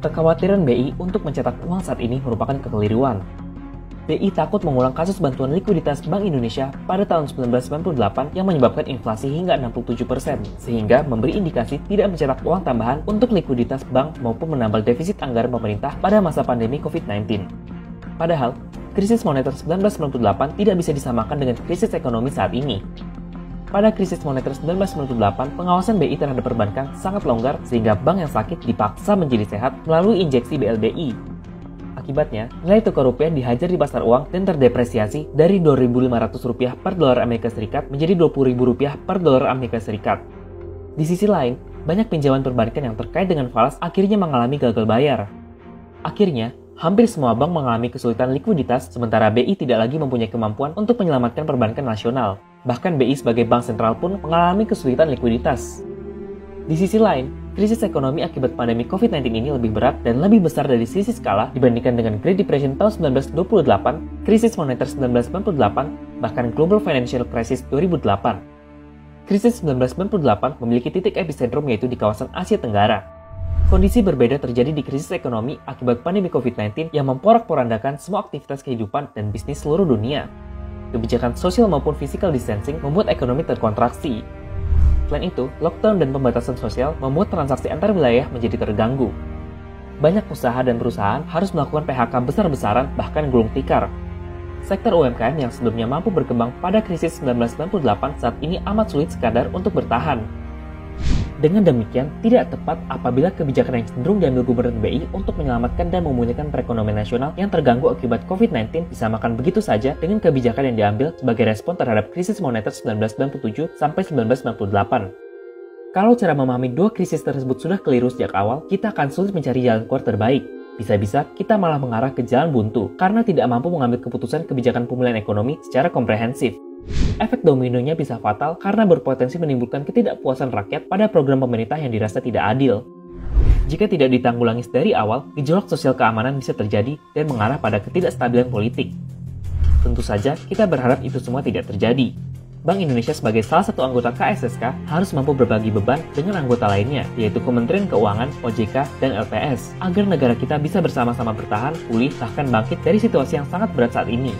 Kekhawatiran BI untuk mencetak uang saat ini merupakan kekeliruan. BI takut mengulang kasus bantuan likuiditas Bank Indonesia pada tahun 1998 yang menyebabkan inflasi hingga 67%, sehingga memberi indikasi tidak mencetak uang tambahan untuk likuiditas bank maupun menambal defisit anggaran pemerintah pada masa pandemi COVID-19. Padahal, krisis moneter 1998 tidak bisa disamakan dengan krisis ekonomi saat ini. Pada krisis moneter 1998, pengawasan BI terhadap perbankan sangat longgar sehingga bank yang sakit dipaksa menjadi sehat melalui injeksi BLBI. Akibatnya, nilai tukar rupiah dihajar di pasar uang dan terdepresiasi dari Rp2.500 per dolar Amerika Serikat menjadi Rp20.000 per dolar Amerika Serikat. Di sisi lain, banyak pinjaman perbankan yang terkait dengan falas akhirnya mengalami gagal bayar. Akhirnya, hampir semua bank mengalami kesulitan likuiditas, sementara BI tidak lagi mempunyai kemampuan untuk menyelamatkan perbankan nasional. Bahkan BI sebagai bank sentral pun mengalami kesulitan likuiditas. Di sisi lain, krisis ekonomi akibat pandemi COVID-19 ini lebih berat dan lebih besar dari sisi skala dibandingkan dengan Great Depression tahun 1928, krisis moneter 1998, bahkan Global Financial Crisis 2008. Krisis 1998 memiliki titik epicentrum yaitu di kawasan Asia Tenggara. Kondisi berbeda terjadi di krisis ekonomi akibat pandemi COVID-19 yang memporak-porandakan semua aktivitas kehidupan dan bisnis seluruh dunia. Kebijakan sosial maupun physical distancing membuat ekonomi terkontraksi. Selain itu, lockdown dan pembatasan sosial membuat transaksi antar wilayah menjadi terganggu. Banyak usaha dan perusahaan harus melakukan PHK besar-besaran bahkan gulung tikar. Sektor UMKM yang sebelumnya mampu berkembang pada krisis 1998 saat ini amat sulit sekadar untuk bertahan. Dengan demikian, tidak tepat apabila kebijakan yang cenderung diambil Gubernur BI untuk menyelamatkan dan memulihkan perekonomian nasional yang terganggu akibat COVID-19 disamakan begitu saja dengan kebijakan yang diambil sebagai respon terhadap krisis moneter 1997 sampai 1998. Kalau cara memahami dua krisis tersebut sudah keliru sejak awal, kita akan sulit mencari jalan keluar terbaik. Bisa-bisa kita malah mengarah ke jalan buntu karena tidak mampu mengambil keputusan kebijakan pemulihan ekonomi secara komprehensif. Efek dominonya bisa fatal karena berpotensi menimbulkan ketidakpuasan rakyat pada program pemerintah yang dirasa tidak adil. Jika tidak ditanggulangi dari awal, gejolak sosial keamanan bisa terjadi dan mengarah pada ketidakstabilan politik. Tentu saja, kita berharap itu semua tidak terjadi. Bank Indonesia sebagai salah satu anggota KSSK harus mampu berbagi beban dengan anggota lainnya, yaitu Kementerian Keuangan, OJK, dan LPS, agar negara kita bisa bersama-sama bertahan, pulih, bahkan bangkit dari situasi yang sangat berat saat ini.